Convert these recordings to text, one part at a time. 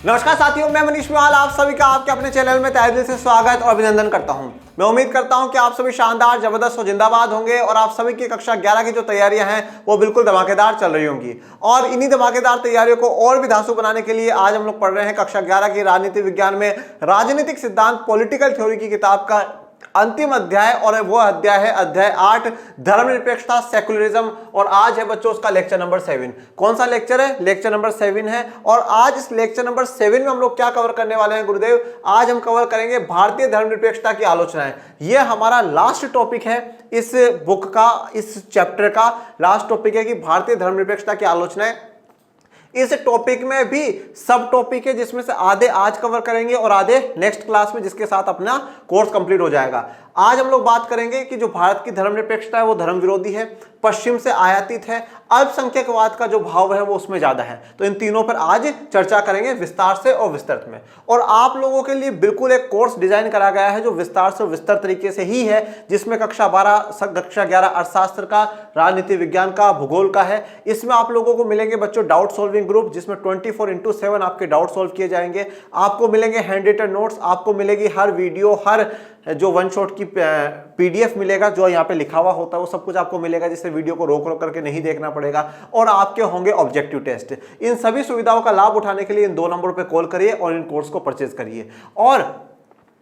नमस्कार साथियों, मैं मनीष मिवाल आप सभी का आपके अपने चैनल में तहे दिल से स्वागत और अभिनंदन करता हूं। मैं उम्मीद करता हूं कि आप सभी शानदार, जबरदस्त और जिंदाबाद होंगे और आप सभी की कक्षा 11 की जो तैयारियां हैं वो बिल्कुल धमाकेदार चल रही होंगी। और इन्हीं धमाकेदार तैयारियों को और भी धांसू बनाने के लिए आज हम लोग पढ़ रहे हैं कक्षा 11 की राजनीति विज्ञान में राजनीतिक सिद्धांत पॉलिटिकल थ्योरी की किताब का अंतिम अध्याय, और वो अध्याय है अध्याय 8 धर्मनिरपेक्षता सेकुलरिज्म। और आज है बच्चों उसका लेक्चर नंबर 7। कौन सा लेक्चर है? लेक्चर नंबर 7 है। और आज इस लेक्चर नंबर 7 में हम लोग क्या कवर करने वाले हैं गुरुदेव? आज हम कवर करेंगे भारतीय धर्मनिरपेक्षता की आलोचनाएं। यह हमारा लास्ट टॉपिक है इस बुक का, इस चैप्टर का लास्ट टॉपिक है कि भारतीय धर्मनिरपेक्षता की आलोचनाएं। इस टॉपिक में भी सब टॉपिक है जिसमें से आधे आज कवर करेंगे और आधे नेक्स्ट क्लास में, जिसके साथ अपना कोर्स कंप्लीट हो जाएगा। आज हम लोग बात करेंगे कि जो भारत की धर्मनिरपेक्षता है वो धर्म विरोधी है, पश्चिम से आयातित है, अल्पसंख्यकवाद का जो भाव है वो उसमें ज्यादा है। तो इन तीनों पर आज चर्चा करेंगे विस्तार से और विस्तृत में। और आप लोगों के लिए बिल्कुल एक कोर्स डिजाइन करा गया है जो विस्तार से विस्तृत तरीके से ही है, जिसमें कक्षा 12, कक्षा 11 अर्थशास्त्र का, राजनीति विज्ञान का, भूगोल का है। इसमें आप लोगों को मिलेंगे बच्चों डाउट सॉल्विंग ग्रुप, जिसमें 24x7 आपके डाउट सॉल्व किए जाएंगे। आपको मिलेंगे हैंड रिटन नोट्स, आपको मिलेगी हर वीडियो, हर जो वन शॉट की पीडीएफ मिलेगा, जो यहाँ पे लिखा हुआ होता है वो सब कुछ आपको मिलेगा, जिससे वीडियो को रोक रोक करके नहीं देखना पड़ेगा। और आपके होंगे ऑब्जेक्टिव टेस्ट। इन सभी सुविधाओं का लाभ उठाने के लिए इन 2 नंबरों पे कॉल करिए और इन कोर्स को परचेज करिए। और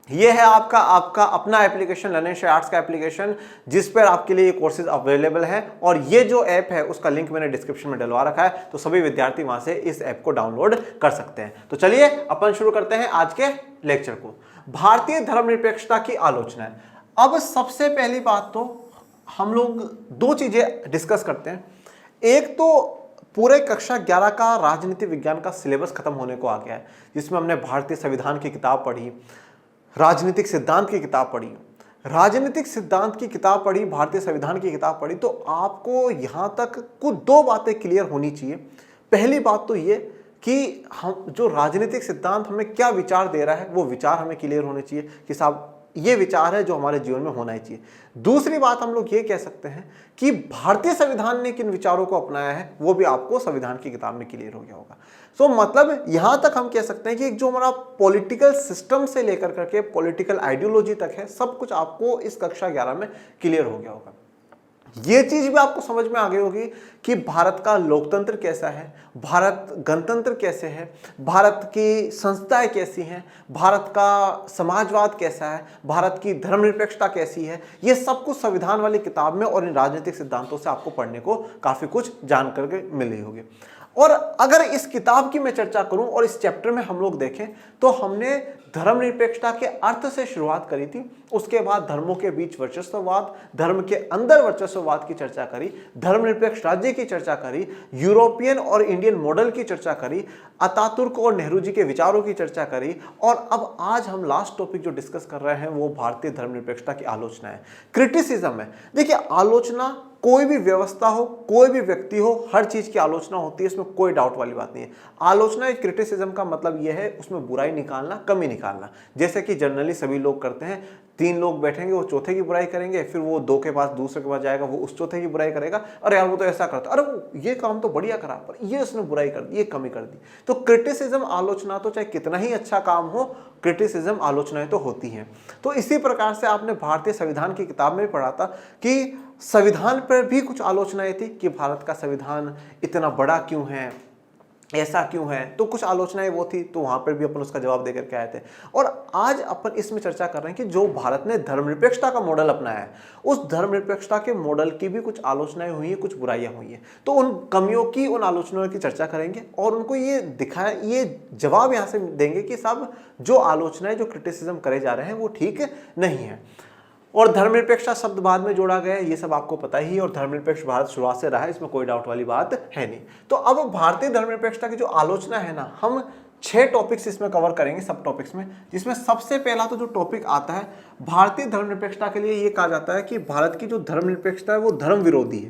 ये है आपका अपना एप्लीकेशन, लर्निंग आर्ट्स का एप्लीकेशन, जिस पर आपके लिए ये कोर्सेज अवेलेबल है। और ये जो ऐप है उसका लिंक मैंने डिस्क्रिप्शन में डलवा रखा है, तो सभी विद्यार्थी वहां से इस ऐप को डाउनलोड कर सकते हैं। तो चलिए अपन शुरू करते हैं आज के लेक्चर को। भारतीय धर्मनिरपेक्षता की आलोचना है। अब सबसे पहली बात तो हम लोग 2 चीजें डिस्कस करते हैं। एक तो पूरे कक्षा 11 का राजनीति विज्ञान का सिलेबस खत्म होने को आ गया है, जिसमें हमने भारतीय संविधान की किताब पढ़ी, राजनीतिक सिद्धांत की किताब पढ़ी, राजनीतिक सिद्धांत की किताब पढ़ी, भारतीय संविधान की किताब पढ़ी। तो आपको यहां तक कुछ 2 बातें क्लियर होनी चाहिए। पहली बात तो ये कि हम जो राजनीतिक सिद्धांत हमें क्या विचार दे रहा है, वो विचार हमें क्लियर होने चाहिए कि साहब ये विचार है जो हमारे जीवन में होना ही चाहिए। दूसरी बात हम लोग ये कह सकते हैं कि भारतीय संविधान ने किन विचारों को अपनाया है, वो भी आपको संविधान की किताब में क्लियर हो गया होगा। सो मतलब यहां तक हम कह सकते हैं कि जो हमारा पॉलिटिकल सिस्टम से लेकर करके पॉलिटिकल आइडियोलॉजी तक है, सब कुछ आपको इस कक्षा 11 में क्लियर हो गया होगा। ये चीज भी आपको समझ में आ गई होगी कि भारत का लोकतंत्र कैसा है, भारत गणतंत्र कैसे है, भारत की संस्थाएं कैसी हैं, भारत का समाजवाद कैसा है, भारत की धर्मनिरपेक्षता कैसी है। ये सब कुछ संविधान वाली किताब में और इन राजनीतिक सिद्धांतों से आपको पढ़ने को काफी कुछ जान करके मिल रही होगी। और अगर इस किताब की मैं चर्चा करूं और इस चैप्टर में हम लोग देखें तो हमने धर्मनिरपेक्षता के अर्थ से शुरुआत करी थी, उसके बाद धर्मों के बीच वर्चस्ववाद, धर्म के अंदर वर्चस्ववाद की चर्चा करी, धर्मनिरपेक्ष राज्य की चर्चा करी, यूरोपियन और इंडियन मॉडल की चर्चा करी, अतातुर्क और नेहरू जी के विचारों की चर्चा करी। और अब आज हम लास्ट टॉपिक जो डिस्कस कर रहे हैं वो भारतीय धर्मनिरपेक्षता की आलोचना है, क्रिटिसिज्म है। देखिए, आलोचना कोई भी व्यवस्था हो, कोई भी व्यक्ति हो, हर चीज की आलोचना होती है, इसमें कोई डाउट वाली बात नहीं है। आलोचना एक क्रिटिसिज्म का मतलब यह है उसमें बुराई निकालना, कमी निकालना। जैसे कि जनरली सभी लोग करते हैं, 3 लोग बैठेंगे, वो चौथे की बुराई करेंगे, फिर वो 2 के पास दूसरे के पास जाएगा, वो उस चौथे की बुराई करेगा, अरे यार वो तो ऐसा करता, अरे ये काम तो बढ़िया करा, पर ये उसने बुराई कर दी, ये कमी कर दी। तो क्रिटिसिज्म, आलोचना तो चाहे कितना ही अच्छा काम हो, क्रिटिसिज्म आलोचनाएं तो होती हैं। तो इसी प्रकार से आपने भारतीय संविधान की किताब में पढ़ा था कि संविधान पर भी कुछ आलोचनाएं थी कि भारत का संविधान इतना बड़ा क्यों है, ऐसा क्यों है। तो कुछ आलोचनाएं वो थी, तो वहां पर भी अपन उसका जवाब देकर के आए थे। और आज अपन इसमें चर्चा कर रहे हैं कि जो भारत ने धर्मनिरपेक्षता का मॉडल अपनाया है, उस धर्मनिरपेक्षता के मॉडल की भी कुछ आलोचनाएं हुई हैं, कुछ बुराइयां हुई हैं। तो उन कमियों की, उन आलोचनाओं की चर्चा करेंगे और उनको ये जवाब यहां से देंगे कि साहब जो आलोचनाएं, जो क्रिटिसिज्म करे जा रहे हैं वो ठीक नहीं है। और धर्मनिरपेक्षता शब्द बाद में जोड़ा गया है, ये सब आपको पता ही है। और धर्मनिरपेक्ष भारत शुरुआत से रहा है, इसमें कोई डाउट वाली बात है नहीं। तो अब भारतीय धर्मनिरपेक्षता की जो आलोचना है ना, हम 6 टॉपिक्स इसमें कवर करेंगे, सब टॉपिक्स में। जिसमें सबसे पहला तो जो टॉपिक आता है, भारतीय धर्मनिरपेक्षता के लिए ये कहा जाता है कि भारत की जो धर्मनिरपेक्षता है वो धर्म विरोधी है।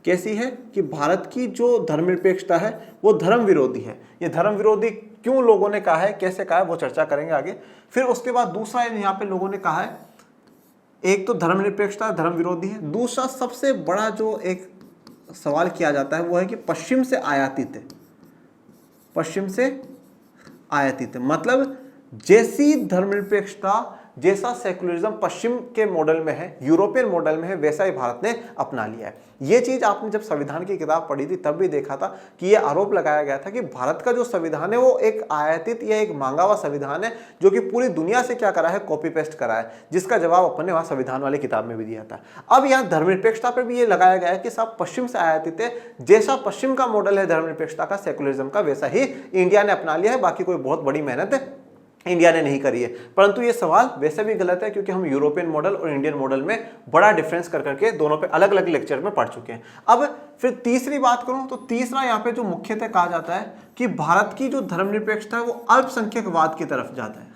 कैसी है कि भारत की जो धर्मनिरपेक्षता है वो धर्म विरोधी है। ये धर्म विरोधी क्यों लोगों ने कहा है, कैसे कहा है, वो चर्चा करेंगे आगे। फिर उसके बाद दूसरा यहाँ पे लोगों ने कहा है, एक तो धर्मनिरपेक्षता धर्म विरोधी है, दूसरा सबसे बड़ा जो एक सवाल किया जाता है वो है कि पश्चिम से आयातित है। पश्चिम से आयातित, मतलब जैसी धर्मनिरपेक्षता, जैसा सेकुलरिज्म पश्चिम के मॉडल में है, यूरोपियन मॉडल में है, वैसा ही भारत ने अपना लिया है। ये चीज आपने जब संविधान की किताब पढ़ी थी तब भी देखा था कि ये आरोप लगाया गया था कि भारत का जो संविधान है वो एक आयातित या एक मांगा हुआ संविधान है, जो कि पूरी दुनिया से क्या करा है, कॉपी पेस्ट करा है, जिसका जवाब अपन ने वहां संविधान वाली किताब में भी दिया था। अब यहाँ धर्मनिरपेक्षता पर भी ये लगाया गया है कि सब पश्चिम से आयातित है, जैसा पश्चिम का मॉडल है धर्मनिरपेक्षता का, सेकुलरिज्म का, वैसा ही इंडिया ने अपना लिया है। बाकी कोई बहुत बड़ी मेहनत इंडिया ने नहीं करी है। परंतु ये सवाल वैसे भी गलत है, क्योंकि हम यूरोपियन मॉडल और इंडियन मॉडल में बड़ा डिफरेंस कर करके दोनों पे अलग अलग लेक्चर में पढ़ चुके हैं। अब फिर तीसरी बात करूं तो तीसरा यहाँ पे जो मुख्यतः कहा जाता है कि भारत की जो धर्मनिरपेक्षता है वो अल्पसंख्यकवाद की तरफ जाता है।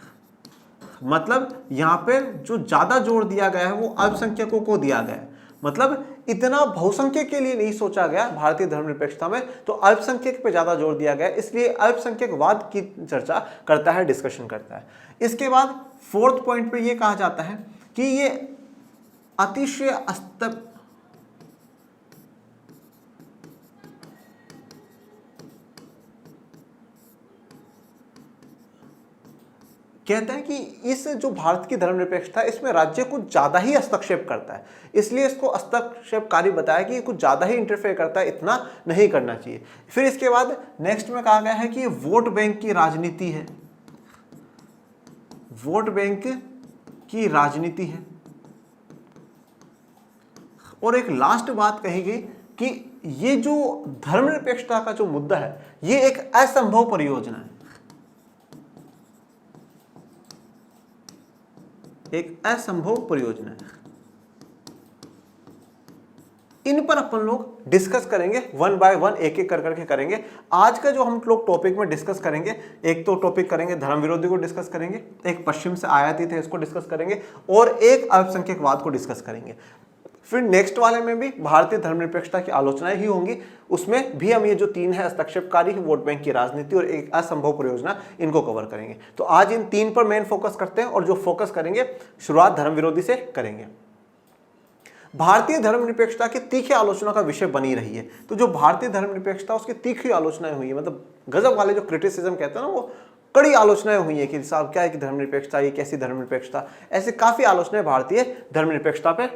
मतलब यहाँ पे जो ज्यादा जोर दिया गया है वो अल्पसंख्यकों को दिया गया है। मतलब इतना बहुसंख्यक के लिए नहीं सोचा गया भारतीय धर्मनिरपेक्षता में, तो अल्पसंख्यक पे ज्यादा जोर दिया गया, इसलिए अल्पसंख्यकवाद की चर्चा करता है, डिस्कशन करता है। इसके बाद फोर्थ पॉइंट पे ये कहा जाता है कि ये अतिशय कहते हैं कि इस जो भारत की धर्मनिरपेक्षता है इसमें राज्य कुछ ज्यादा ही हस्तक्षेप करता है, इसलिए इसको हस्तक्षेपकारी बताया कि कुछ ज्यादा ही इंटरफेयर करता है, इतना नहीं करना चाहिए। फिर इसके बाद नेक्स्ट में कहा गया है कि ये वोट बैंक की राजनीति है, वोट बैंक की राजनीति है। और एक लास्ट बात कही गई कि ये जो धर्मनिरपेक्षता का जो मुद्दा है ये एक असंभव परियोजना है, एक असंभव परियोजना है। इन पर अपन लोग डिस्कस करेंगे वन बाय वन, एक एक कर करके करेंगे। आज का जो हम लोग टॉपिक में डिस्कस करेंगे, एक तो टॉपिक करेंगे धर्म विरोधी को डिस्कस करेंगे, एक पश्चिम से आयातित है इसको डिस्कस करेंगे, और एक अल्पसंख्यकवाद को डिस्कस करेंगे। फिर नेक्स्ट वाले में भी भारतीय धर्मनिरपेक्षता की आलोचनाएं ही होंगी, उसमें भी हम ये जो तीन है, हस्तक्षेपकारी, वोट बैंक की राजनीति और एक असंभव परियोजना, इनको कवर करेंगे। तो आज इन तीन पर मेन फोकस करते हैं, और जो फोकस करेंगे शुरुआत धर्म विरोधी से करेंगे। भारतीय धर्मनिरपेक्षता की तीखी आलोचना का विषय बनी रही है। तो जो भारतीय धर्मनिरपेक्षता उसकी तीखी आलोचनाएं हुई है, मतलब गजब वाले जो क्रिटिसिज्म कहते हैं ना, वो कड़ी आलोचनाएं हुई है कि साहब क्या है कि धर्मनिरपेक्षता, ये कैसी धर्मनिरपेक्षता, ऐसे काफी आलोचनाएं भारतीय धर्मनिरपेक्षता पे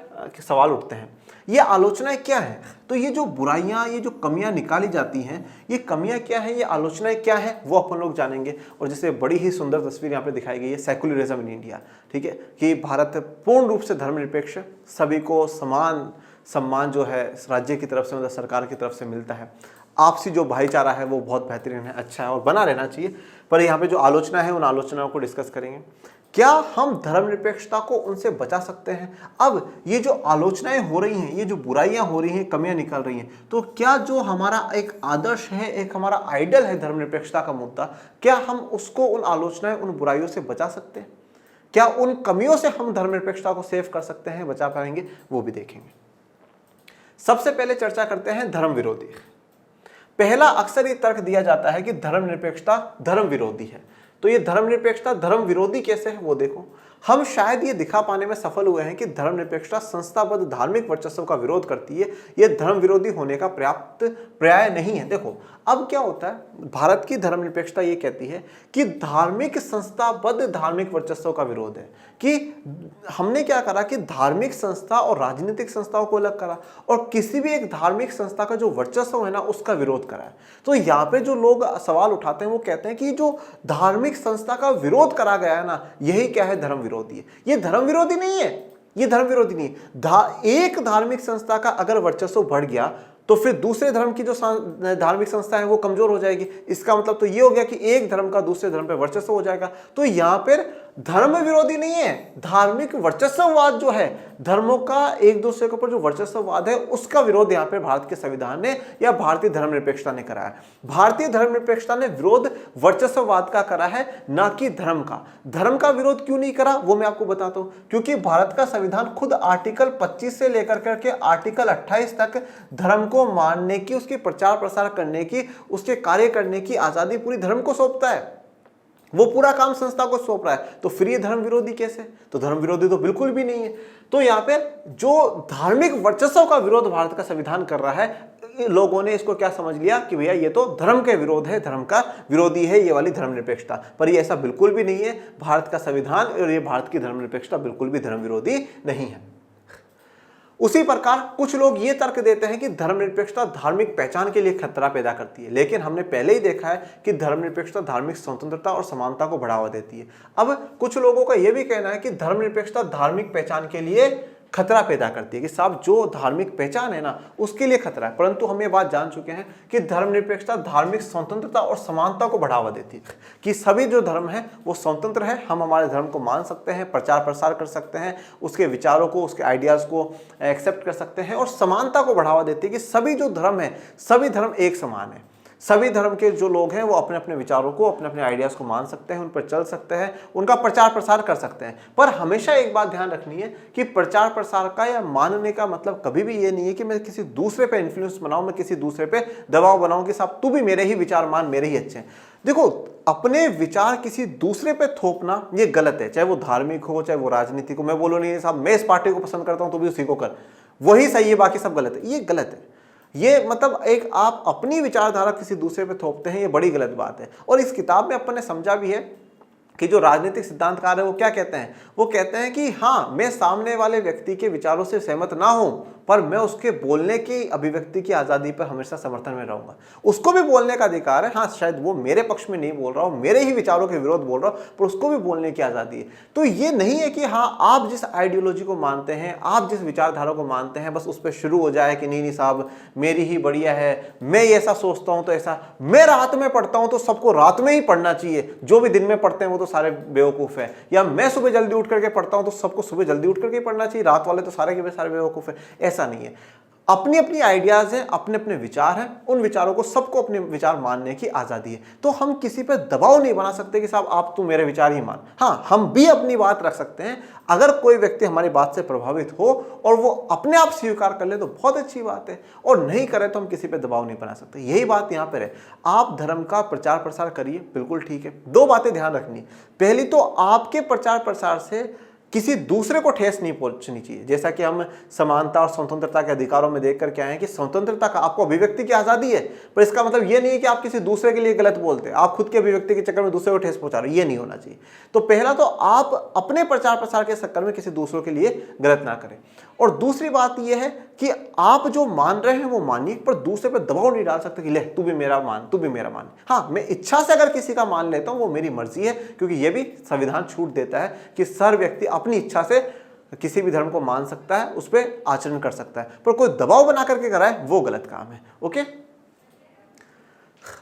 सवाल उठते हैं। ये आलोचनाएं क्या है, तो ये जो बुराइयां, ये जो कमियां निकाली जाती हैं, ये कमियां क्या है, ये आलोचनाएं क्या है, वो अपन लोग जानेंगे। और जैसे बड़ी ही सुंदर तस्वीर यहाँ पे दिखाई गई है सेकुलरिज्म इन इंडिया, ठीक है, कि भारत पूर्ण रूप से धर्मनिरपेक्ष, सभी को समान सम्मान जो है राज्य की तरफ से, मतलब सरकार की तरफ से मिलता है। आपसी जो भाईचारा है वो बहुत बेहतरीन है, अच्छा है और बना रहना चाहिए। पर यहाँ पे जो आलोचना है उन आलोचनाओं को डिस्कस करेंगे। क्या हम धर्मनिरपेक्षता को उनसे बचा सकते हैं? अब ये जो आलोचनाएं हो रही हैं, ये जो बुराइयां हो रही हैं, कमियां निकल रही हैं, तो क्या जो हमारा एक आदर्श है, एक हमारा आइडल है धर्मनिरपेक्षता का मुद्दा, क्या हम उसको उन आलोचनाएं, उन बुराइयों से बचा सकते हैं? क्या उन कमियों से हम धर्मनिरपेक्षता को सेव कर सकते हैं, बचा पाएंगे, वो भी देखेंगे। सबसे पहले चर्चा करते हैं धर्म विरोधी। पहला अक्सर ये तर्क दिया जाता है कि धर्मनिरपेक्षता धर्म विरोधी है। तो ये धर्मनिरपेक्षता धर्म विरोधी कैसे है वो देखो। हम शायद ये दिखा पाने में सफल हुए हैं कि धर्मनिरपेक्षता संस्थाबद्ध धार्मिक वर्चस्व का विरोध करती है, ये धर्म विरोधी होने का पर्याप्त पर्याय नहीं है। देखो अब क्या होता है, भारत की धर्मनिरपेक्षता ये कहती है कि धार्मिक संस्थाबद्ध धार्मिक वर्चस्व का विरोध है, कि हमने क्या करा कि धार्मिक संस्था और राजनीतिक संस्थाओं को अलग करा और किसी भी एक धार्मिक संस्था का जो वर्चस्व है ना उसका विरोध करा है। तो यहाँ पे जो लोग सवाल उठाते हैं वो कहते हैं कि जो धार्मिक संस्था का विरोध करा गया है ना, यही क्या है, धर्म विरोधी है। ये धर्म विरोधी नहीं है, ये धर्म विरोधी नहीं है। एक धार्मिक संस्था का अगर वर्चस्व बढ़ गया तो फिर दूसरे धर्म की जो धार्मिक संस्था है वो कमजोर हो जाएगी। इसका मतलब तो ये हो गया कि एक धर्म का दूसरे धर्म पे वर्चस्व हो जाएगा। तो यहाँ पर धर्म विरोधी नहीं है, धार्मिक वर्चस्ववाद जो है, धर्मों का एक दूसरे के ऊपर जो वर्चस्ववाद है उसका विरोध यहाँ पे भारत के संविधान ने या भारतीय धर्मनिरपेक्षता ने करा है। भारतीय धर्मनिरपेक्षता ने विरोध वर्चस्ववाद का करा है, ना कि धर्म का। धर्म का विरोध क्यों नहीं करा वो मैं आपको बताता हूँ, क्योंकि भारत का संविधान खुद आर्टिकल 25 से लेकर करके आर्टिकल 28 तक धर्म को मानने की, उसकी प्रचार प्रसार करने की, उसके कार्य करने की आजादी पूरी धर्म को सौंपता है। वो पूरा काम संस्था को सौंप रहा है, तो फिर ये धर्म विरोधी कैसे? तो धर्म विरोधी तो बिल्कुल भी नहीं है। तो यहाँ पे जो धार्मिक वर्चस्व का विरोध भारत का संविधान कर रहा है, लोगों ने इसको क्या समझ लिया कि भैया ये तो धर्म के विरोध है, धर्म का विरोधी है ये वाली धर्मनिरपेक्षता। पर ये ऐसा बिल्कुल भी नहीं है। भारत का संविधान और ये भारत की धर्मनिरपेक्षता बिल्कुल भी धर्म विरोधी नहीं है। उसी प्रकार कुछ लोग ये तर्क देते हैं कि धर्मनिरपेक्षता धार्मिक पहचान के लिए खतरा पैदा करती है, लेकिन हमने पहले ही देखा है कि धर्मनिरपेक्षता धार्मिक स्वतंत्रता और समानता को बढ़ावा देती है। अब कुछ लोगों का यह भी कहना है कि धर्मनिरपेक्षता धार्मिक पहचान के लिए खतरा पैदा करती है, कि साहब जो धार्मिक पहचान है ना उसके लिए खतरा है। परंतु हम ये बात जान चुके हैं कि धर्मनिरपेक्षता धार्मिक स्वतंत्रता और समानता को बढ़ावा देती है, कि सभी जो धर्म है वो स्वतंत्र है, हम हमारे धर्म को मान सकते हैं, प्रचार प्रसार कर सकते हैं, उसके विचारों को, उसके आइडियाज को एक्सेप्ट कर सकते हैं, और समानता को बढ़ावा देती है कि सभी जो धर्म है सभी धर्म एक समान है। सभी धर्म के जो लोग हैं वो अपने अपने विचारों को, अपने अपने आइडियाज को मान सकते हैं, उन पर चल सकते हैं, उनका प्रचार प्रसार कर सकते हैं। पर हमेशा एक बात ध्यान रखनी है कि प्रचार प्रसार का या मानने का मतलब कभी भी ये नहीं है कि मैं किसी दूसरे पे इन्फ्लुएंस बनाऊं, मैं किसी दूसरे पे दबाव बनाऊं कि साहब तू भी मेरे ही विचार मान, मेरे ही अच्छे हैं। देखो, अपने विचार किसी दूसरे पे थोपना ये गलत है, चाहे वो धार्मिक हो चाहे वो राजनीतिक हो। मैं बोलूँ नहीं साहब मैं इस पार्टी को पसंद करता हूँ तो भी उसी को कर, वही सही है, बाकी सब गलत है, ये गलत है। ये मतलब एक आप अपनी विचारधारा किसी दूसरे पे थोपते हैं, ये बड़ी गलत बात है। और इस किताब में अपन ने समझा भी है कि जो राजनीतिक सिद्धांतकार है वो क्या कहते हैं, वो कहते हैं कि हाँ मैं सामने वाले व्यक्ति के विचारों से सहमत ना हूं, पर मैं उसके बोलने की, अभिव्यक्ति की आज़ादी पर हमेशा समर्थन में रहूंगा। उसको भी बोलने का अधिकार है, हाँ शायद वो मेरे पक्ष में नहीं बोल रहा हो, मेरे ही विचारों के विरोध बोल रहा हो, पर उसको भी बोलने की आज़ादी है। तो ये नहीं है कि हाँ आप जिस आइडियोलॉजी को मानते हैं, आप जिस विचारधारा को मानते हैं, बस उस पर शुरू हो जाए कि नहीं नहीं साहब मेरी ही बढ़िया है, मैं ऐसा सोचता हूँ तो ऐसा, मैं रात में पढ़ता हूँ तो सबको रात में ही पढ़ना चाहिए, जो भी दिन में पढ़ते हैं वो तो सारे बेवकूफ़ है, या मैं सुबह जल्दी उठ करके पढ़ता हूँ तो सबको सुबह जल्दी उठ करके पढ़ना चाहिए, रात वाले तो सारे के सारे बेवकूफ़ है। ऐसा नहीं है। अपनी अपनी आइडियाज हैं, अपने अपने विचार हैं, उन विचारों को सबको अपने विचार मानने की आज़ादी है। तो हम किसी पर दबाव नहीं बना सकते कि साहब आप तू मेरे विचार ही मान। हाँ, हम भी अपनी बात रख सकते हैं। अगर कोई व्यक्ति हमारी बात से प्रभावित हो और वो अपने आप स्वीकार कर ले तो बहुत अच्छी बात है, और नहीं करे तो हम किसी पे दबाव नहीं बना सकते। यही बात यहाँ पर है। आप धर्म का प्रचार प्रसार करिए, बिल्कुल ठीक है। दो बातें ध्यान रखनी, पहली तो आपके प्रचार प्रसार से किसी दूसरे को ठेस नहीं पहुंचनी चाहिए। जैसा कि हम समानता और स्वतंत्रता के अधिकारों में देख कर के आए हैं कि स्वतंत्रता का, आपको अभिव्यक्ति की आजादी है, पर इसका मतलब ये नहीं है कि आप किसी दूसरे के लिए गलत बोलते हैं, आप खुद के अभिव्यक्ति के चक्कर में दूसरे को ठेस पहुंचा रहे, ये नहीं होना चाहिए। तो पहला तो आप अपने प्रचार प्रसार के चक्कर में किसी दूसरों के लिए गलत ना करें। और दूसरी बात यह है कि आप जो मान रहे हैं वो मानिए, पर दूसरे पर दबाव नहीं डाल सकते कि ले तू भी मेरा मान, तू भी मेरा मान। हाँ, मैं इच्छा से अगर किसी का मान लेता हूं वो मेरी मर्जी है, क्योंकि ये भी संविधान छूट देता है कि हर व्यक्ति अपनी इच्छा से किसी भी धर्म को मान सकता है, उस पर आचरण कर सकता है, पर कोई दबाव बना करके कराए वो गलत काम है। ओके,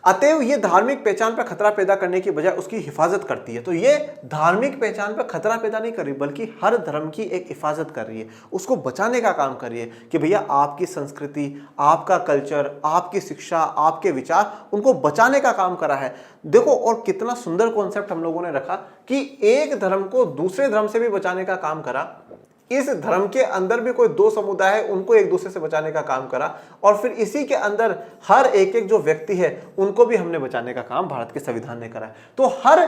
अतएव ये धार्मिक पहचान पर खतरा पैदा करने की बजाय उसकी हिफाजत करती है। तो ये धार्मिक पहचान पर खतरा पैदा नहीं कर रही, बल्कि हर धर्म की एक हिफाजत कर रही है, उसको बचाने का काम कर रही है कि भैया आपकी संस्कृति, आपका कल्चर, आपकी शिक्षा, आपके विचार, उनको बचाने का काम करा है। देखो, और कितना सुंदर कॉन्सेप्ट हम लोगों ने रखा कि एक धर्म को दूसरे धर्म से भी बचाने का काम करा, इस धर्म के अंदर भी कोई दो समुदाय है उनको एक दूसरे से बचाने का काम करा, और फिर इसी के अंदर हर एक एक जो व्यक्ति है उनको भी हमने बचाने का काम भारत के संविधान ने करा है। तो हर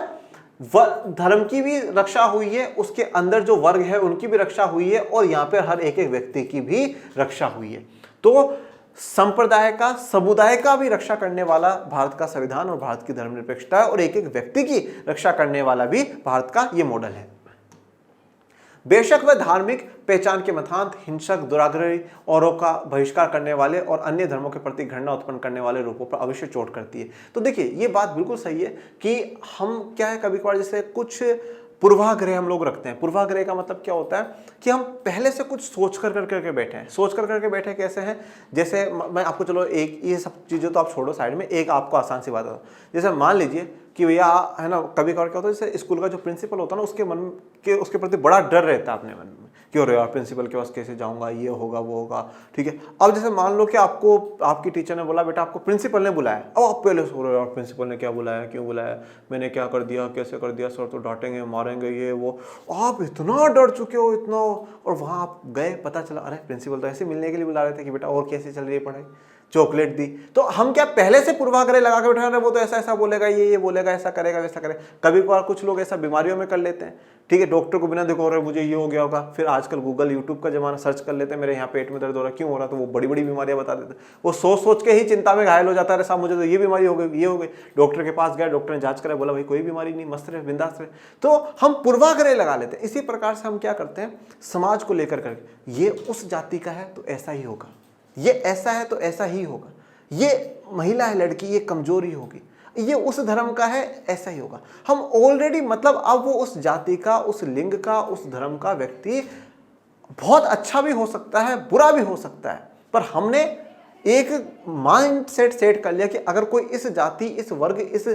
धर्म की भी रक्षा हुई है, उसके अंदर जो वर्ग है उनकी भी रक्षा हुई है, और यहाँ पर हर एक एक व्यक्ति की भी रक्षा हुई है। तो संप्रदाय का, समुदाय का भी रक्षा करने वाला भारत का संविधान और भारत की धर्मनिरपेक्षता है, और एक एक व्यक्ति की रक्षा करने वाला भी भारत का ये मॉडल है। बेशक वह धार्मिक पहचान के मतांत, हिंसक, दुराग्रही, औरों का बहिष्कार करने वाले और अन्य धर्मों के प्रति घृणा उत्पन्न करने वाले रूपों पर अवश्य चोट करती है। तो देखिए, ये बात बिल्कुल सही है कि हम क्या है, कभी कभार जैसे कुछ पूर्वाग्रह हम लोग रखते हैं। पूर्वाग्रह का मतलब क्या होता है कि हम पहले से कुछ सोच कर करके बैठे हैं। सोच कर करके बैठे कैसे हैं, जैसे मैं आपको, चलो एक, ये सब चीज़ें तो आप छोड़ो साइड में, एक आपको आसान सी बात है। जैसे मान लीजिए कि भैया है ना, कभी कभार क्या होता है, जैसे स्कूल का जो प्रिंसिपल होता है ना, उसके मन के, उसके प्रति बड़ा डर रहता है अपने मन में कि अरे यार प्रिंसिपल के पास कैसे जाऊंगा, ये होगा वो होगा, ठीक है। अब जैसे मान लो कि आपको आपकी टीचर ने बोला बेटा आपको प्रिंसिपल ने बुलाया, अब आप पहले सो रहे हो यार प्रिंसिपल ने क्या बुलाया, क्यों बुलाया, मैंने क्या कर दिया, कैसे कर दिया, सर तो डांटेंगे मारेंगे ये वो, आप इतना डर चुके हो इतना। और वहाँ आप गए, पता चला अरे प्रिंसिपल तो ऐसे मिलने के लिए बुला रहे थे कि बेटा और कैसे चल रही है पढ़ाई, चॉकलेट दी। तो हम क्या पहले से पूर्वाग्रह लगा के बैठा रहे, वो तो ऐसा ऐसा बोलेगा, ये बोलेगा, ऐसा करेगा वैसा करेगा। कभी कभार कुछ लोग ऐसा बीमारियों में कर लेते हैं, ठीक है, डॉक्टर को बिना देखो रहे मुझे ये हो गया होगा, फिर आजकल गूगल यूट्यूब का जमाना, सर्च कर लेते हैं मेरे यहाँ पेट में दर्द हो रहा है, क्यों हो रहा, तो वो बड़ी बड़ी बीमारियां बता देते हैं। वो सोच सोच के ही चिंता में घायल हो जाता है, साहब मुझे तो ये बीमारी हो गई, ये हो गई। डॉक्टर के पास गया, डॉक्टर ने जांच करा, बोला भाई कोई बीमारी नहीं, मस्त रहे, बिंदास रहे। तो हम पूर्वाग्रह लगा लेते हैं। इसी प्रकार से हम क्या करते हैं, समाज को लेकर करके, ये उस जाति का है तो ऐसा ही होगा, ये ऐसा है तो ऐसा ही होगा, ये महिला है लड़की ये कमजोर ही होगी, ये उस धर्म का है ऐसा ही होगा। हम ऑलरेडी मतलब अब वो उस जाति का, उस लिंग का, उस धर्म का व्यक्ति बहुत अच्छा भी हो सकता है, बुरा भी हो सकता है, पर हमने एक माइंड सेट कर लिया कि अगर कोई इस जाति, इस वर्ग, इस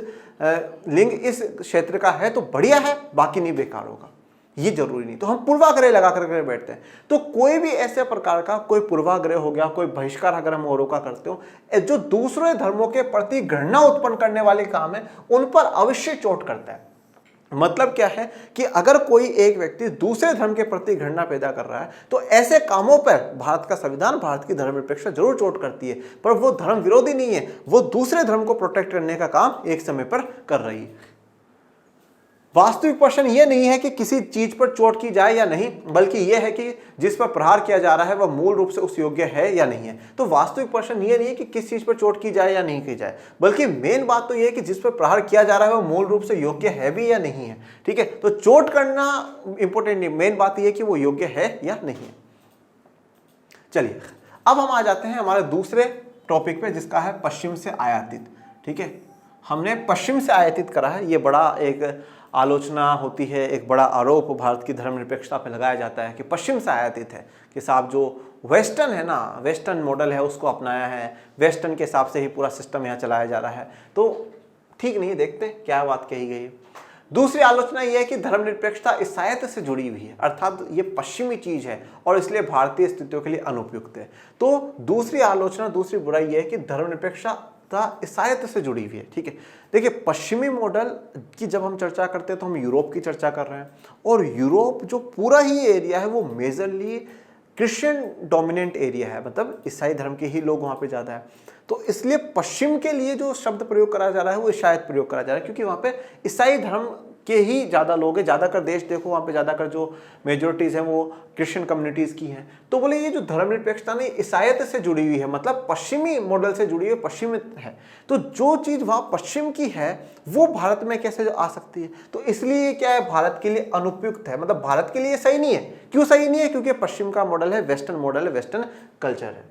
लिंग, इस क्षेत्र का है तो बढ़िया है, बाकी नहीं बेकार होगा, ये जरूरी नहीं। तो हम पूर्वाग्रह लगा करके बैठते हैं। तो कोई भी ऐसे प्रकार का कोई पूर्वाग्रह हो गया, कोई बहिष्कार अगर हम औरों का करते हो, जो दूसरे धर्मों के प्रति घृणा उत्पन्न करने वाले काम है, उन पर अवश्य चोट करता है। मतलब क्या है कि अगर कोई एक व्यक्ति दूसरे धर्म के प्रति घृणा पैदा कर रहा है तो ऐसे कामों पर भारत का संविधान, भारत की धर्मनिरपेक्षता जरूर चोट करती है, पर वो धर्म विरोधी नहीं है, वो दूसरे धर्म को प्रोटेक्ट करने का काम एक समय पर कर रही है। वास्तविक प्रश्न ये नहीं है कि किसी चीज पर चोट की जाए या नहीं, बल्कि यह है कि जिस पर प्रहार किया जा रहा है वह मूल रूप से उस योग्य है या नहीं है। तो वास्तविक प्रश्न ये नहीं है कि किस चीज पर चोट की जाए या नहीं की जाए, बल्कि मेन बात तो यह है कि जिस पर प्रहार किया जा रहा है वह मूल रूप से योग्य है भी या नहीं है। ठीक है, तो चोट करना इंपॉर्टेंट नहीं, मेन बात यह है कि वो योग्य है या नहीं है। चलिए अब हम आ जाते हैं हमारे दूसरे टॉपिक पे, जिसका है पश्चिम से आयातित। ठीक है, हमने पश्चिम से आयातित करा है, ये बड़ा एक आलोचना होती है, एक बड़ा आरोप भारत की धर्मनिरपेक्षता पे लगाया जाता है कि पश्चिम से आयातित है, कि साहब जो वेस्टर्न है ना, वेस्टर्न मॉडल है उसको अपनाया है, वेस्टर्न के हिसाब से ही पूरा सिस्टम यहाँ चलाया जा रहा है। तो ठीक नहीं, देखते क्या बात कही गई है। दूसरी आलोचना यह है कि धर्मनिरपेक्षता ईसाईयत से जुड़ी हुई है, अर्थात ये पश्चिमी चीज है और इसलिए भारतीय स्थितियों के लिए अनुपयुक्त है। तो दूसरी आलोचना, दूसरी बुराई यह है कि धर्मनिरपेक्षता ईसाईयत से जुड़ी हुई है। ठीक है, देखिए पश्चिमी मॉडल की जब हम चर्चा करते हैं तो हम यूरोप की चर्चा कर रहे हैं, और यूरोप जो पूरा ही एरिया है वो मेजरली क्रिश्चियन डोमिनेंट एरिया है, मतलब ईसाई धर्म के ही लोग वहाँ पे ज़्यादा है। तो इसलिए पश्चिम के लिए जो शब्द प्रयोग करा जा रहा है वो ईसाईयत प्रयोग करा जा रहा है, क्योंकि वहाँ पे ईसाई धर्म के ही ज़्यादा लोग हैं। ज़्यादातर देश देखो वहाँ पे ज़्यादातर जो मेजोरिटीज़ हैं वो क्रिश्चियन कम्युनिटीज़ की हैं। तो बोले ये जो धर्मनिरपेक्षता नहीं ईसाईयत से जुड़ी हुई है, मतलब पश्चिमी मॉडल से जुड़ी हुई, पश्चिमी है, तो जो चीज़ वहाँ पश्चिम की है वो भारत में कैसे आ सकती है। तो इसलिए क्या है, भारत के लिए अनुपयुक्त है, मतलब भारत के लिए सही नहीं है। क्यों सही नहीं है? क्योंकि पश्चिम का मॉडल है, वेस्टर्न मॉडल है, वेस्टर्न कल्चर है।